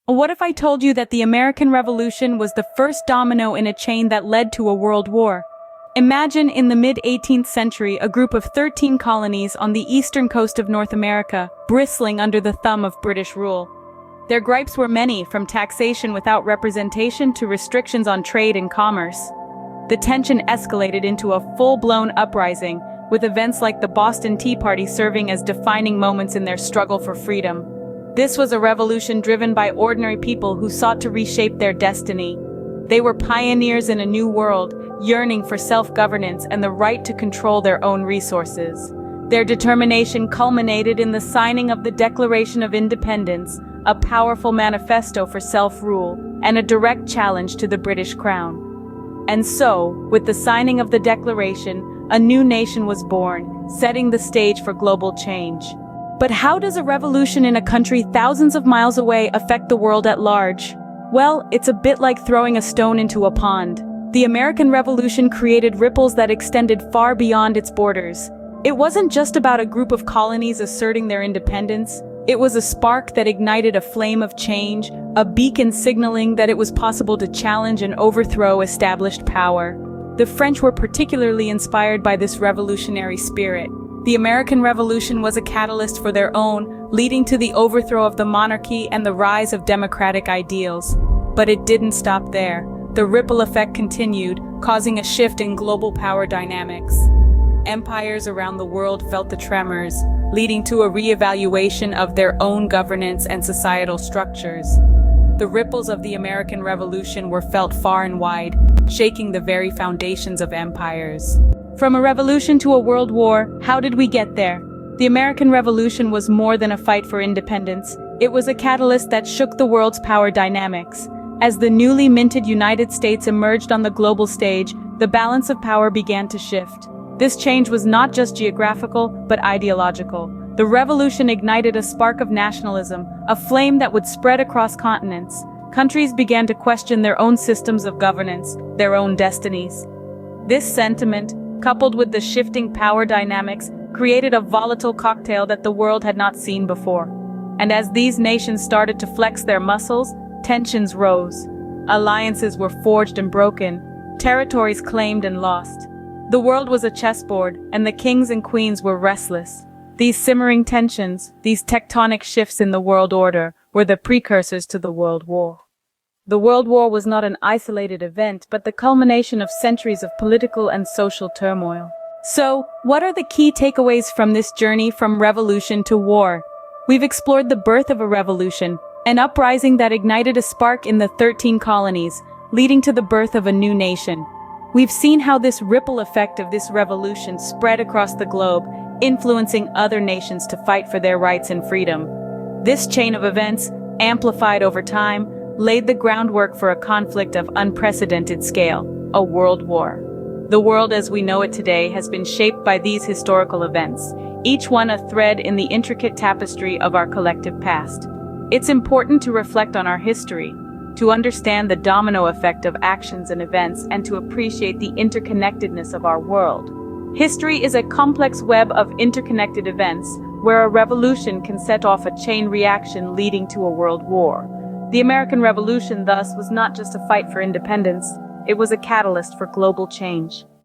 What if I told you that the American Revolution was the first domino in a chain that led to a world war? Imagine in the mid-18th century a group of 13 colonies on the eastern coast of North America, bristling under the thumb of British rule. Their gripes were many, from taxation without representation to restrictions on trade and commerce. The tension escalated into a full-blown uprising, with events like the Boston Tea Party serving as defining moments in their struggle for freedom. This was a revolution driven by ordinary people who sought to reshape their destiny. They were pioneers in a new world, yearning for self-governance and the right to control their own resources. Their determination culminated in the signing of the Declaration of Independence, a powerful manifesto for self-rule and a direct challenge to the British Crown. And so, with the signing of the Declaration, a new nation was born, setting the stage for global change. But how does a revolution in a country thousands of miles away affect the world at large? Well, it's a bit like throwing a stone into a pond. The American Revolution created ripples that extended far beyond its borders. It wasn't just about a group of colonies asserting their independence. It was a spark that ignited a flame of change, a beacon signaling that it was possible to challenge and overthrow established power. The French were particularly inspired by this revolutionary spirit. The American Revolution was a catalyst for their own, leading to the overthrow of the monarchy and the rise of democratic ideals. But it didn't stop there. The ripple effect continued, causing a shift in global power dynamics. Empires around the world felt the tremors, leading to a re-evaluation of their own governance and societal structures. The ripples of the American Revolution were felt far and wide, shaking the very foundations of empires. From a revolution to a world war, how did we get there? The American Revolution was more than a fight for independence. It was a catalyst that shook the world's power dynamics. As the newly minted United States emerged on the global stage, the balance of power began to shift. This change was not just geographical, but ideological. The revolution ignited a spark of nationalism, a flame that would spread across continents. Countries began to question their own systems of governance, their own destinies. This sentiment, coupled with the shifting power dynamics, created a volatile cocktail that the world had not seen before. And as these nations started to flex their muscles, tensions rose. Alliances were forged and broken, territories claimed and lost. The world was a chessboard, and the kings and queens were restless. These simmering tensions, these tectonic shifts in the world order, were the precursors to the World War. The World War was not an isolated event, but the culmination of centuries of political and social turmoil. So, what are the key takeaways from this journey from revolution to war? We've explored the birth of a revolution, an uprising that ignited a spark in the 13 colonies, leading to the birth of a new nation. We've seen how this ripple effect of this revolution spread across the globe, influencing other nations to fight for their rights and freedom. This chain of events, amplified over time, laid the groundwork for a conflict of unprecedented scale, a world war. The world as we know it today has been shaped by these historical events, each one a thread in the intricate tapestry of our collective past. It's important to reflect on our history, to understand the domino effect of actions and events, and to appreciate the interconnectedness of our world. History is a complex web of interconnected events, where a revolution can set off a chain reaction leading to a world war. The American Revolution, thus, was not just a fight for independence, it was a catalyst for global change.